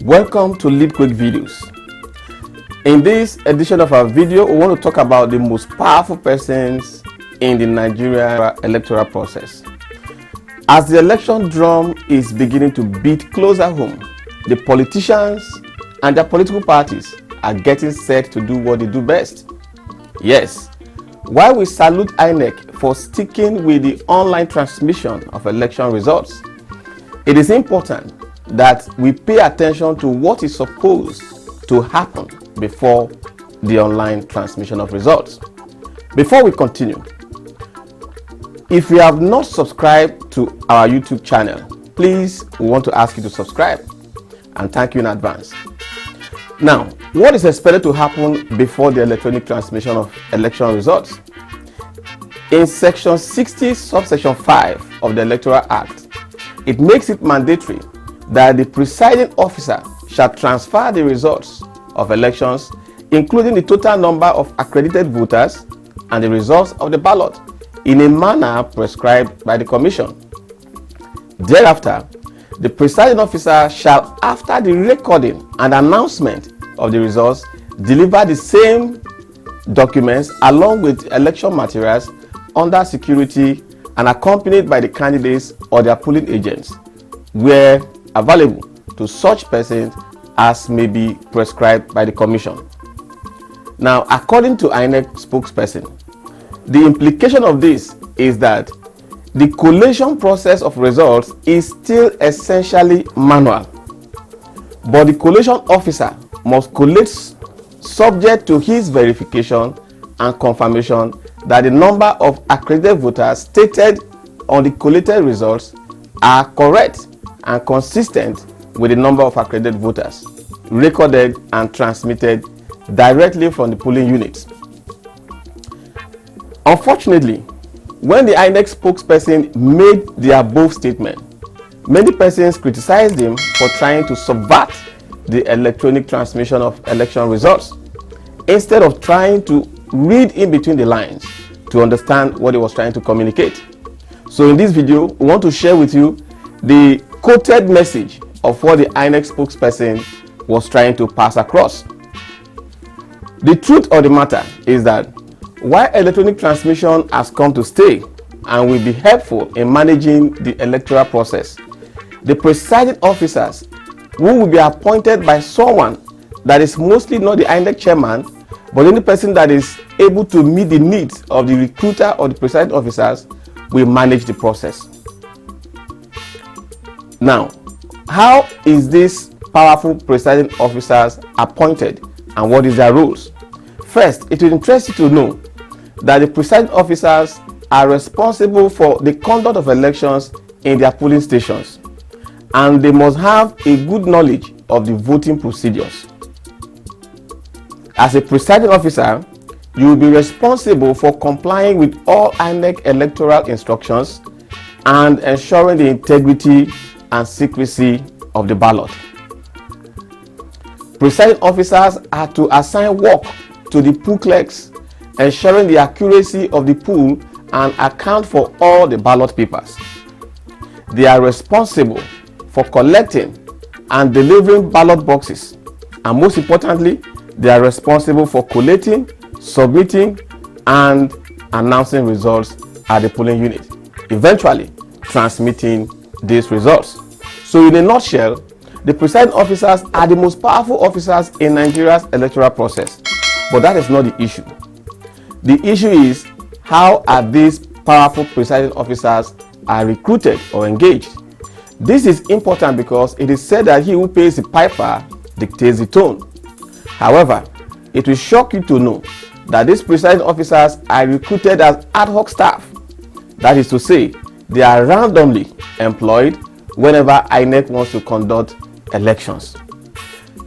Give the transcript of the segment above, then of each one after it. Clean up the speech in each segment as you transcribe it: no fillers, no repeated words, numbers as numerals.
Welcome to Lead Quick Videos. In this edition of our video, we want to talk about the most powerful persons in the Nigeria electoral process. As the election drum is beginning to beat closer home, the politicians and their political parties are getting set to do what they do best. Yes, while we salute INEC for sticking with the online transmission of election results, it is important that we pay attention to what is supposed to happen before the online transmission of results. Before we continue, if you have not subscribed to our YouTube channel, please, we want to ask you to subscribe, and thank you in advance. Now, what is expected to happen before the electronic transmission of election results? In Section 60, subsection 5 of the Electoral Act, it makes it mandatory that the presiding officer shall transfer the results of elections, including the total number of accredited voters and the results of the ballot, in a manner prescribed by the Commission. Thereafter, the presiding officer shall, after the recording and announcement of the results, deliver the same documents along with election materials under security and accompanied by the candidates or their polling agents, where available, to such persons as may be prescribed by the Commission. Now, according to INEC spokesperson, the implication of this is that the collation process of results is still essentially manual, but the collation officer must collate subject to his verification and confirmation that the number of accredited voters stated on the collated results are correct and consistent with the number of accredited voters recorded and transmitted directly from the polling units. Unfortunately, when the INEC spokesperson made the above statement, many persons criticized him for trying to subvert the electronic transmission of election results instead of trying to read in between the lines to understand what he was trying to communicate. So in this video, we want to share with you the quoted message of what the INEC spokesperson was trying to pass across. The truth of the matter is that while electronic transmission has come to stay and will be helpful in managing the electoral process, the presiding officers who will be appointed by someone that is mostly not the INEC chairman, but any person that is able to meet the needs of the recruiter or the presiding officers will manage the process. Now, how is these powerful presiding officers appointed and what is their roles? First, it will interest you to know that the presiding officers are responsible for the conduct of elections in their polling stations, and they must have a good knowledge of the voting procedures. As a presiding officer, you will be responsible for complying with all INEC electoral instructions and ensuring the integrity and secrecy of the ballot. Presiding officers are to assign work to the poll clerks, ensuring the accuracy of the poll and account for all the ballot papers. They are responsible for collecting and delivering ballot boxes, and most importantly, they are responsible for collating, submitting, and announcing results at the polling unit, eventually transmitting these results. So in a nutshell, the presiding officers are the most powerful officers in Nigeria's electoral process, but that is not the issue. The issue is how are these powerful presiding officers are recruited or engaged. This is important because it is said that he who pays the piper dictates the tone. However, it will shock you to know that these presiding officers are recruited as ad hoc staff. That is to say, they are randomly employed whenever INEC wants to conduct elections.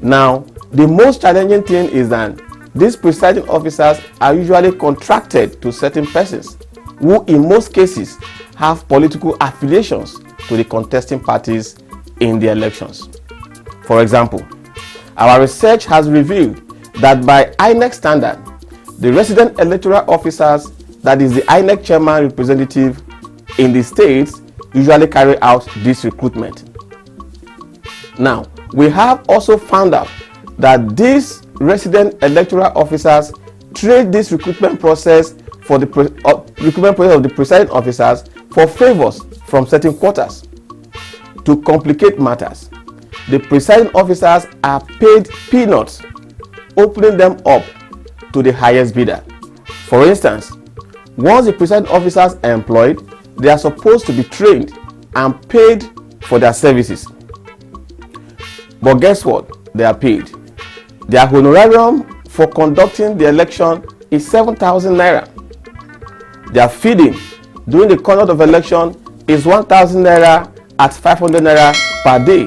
Now, the most challenging thing is that these presiding officers are usually contracted to certain persons who in most cases have political affiliations to the contesting parties in the elections. For example, our research has revealed that by INEC standard, the resident electoral officers, that is the INEC chairman representative in the states, usually carry out this recruitment. Now, We have also found out that these resident electoral officers trade this recruitment process for the recruitment process of the presiding officers for favors from certain quarters. To complicate matters, the presiding officers are paid peanuts, opening them up to the highest bidder. For instance, once the presiding officers are employed, they are supposed to be trained and paid for their services. But guess what? They are paid. Their honorarium for conducting the election is 7,000 naira. Their feeding during the conduct of election is 1,000 naira at 500 naira per day.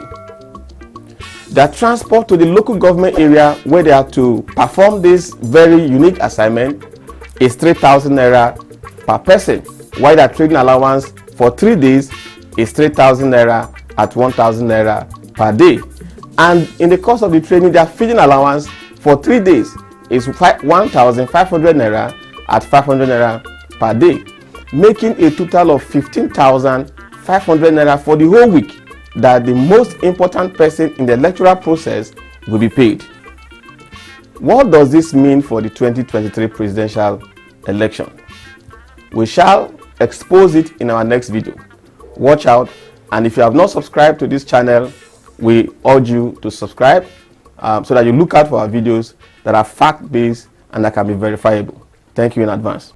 Their transport to the local government area where they are to perform this very unique assignment is 3,000 naira per person, while their training allowance for 3 days is 3,000 naira at 1,000 naira per day. And in the course of the training, their feeding allowance for 3 days is 1,500 naira at 500 naira per day, making a total of 15,500 naira for the whole week that the most important person in the electoral process will be paid. What does this mean for the 2023 presidential election? We shall expose it in our next video. Watch out, and if you have not subscribed to this channel, we urge you to subscribe so that you look out for our videos that are fact-based and that can be verifiable. Thank you in advance.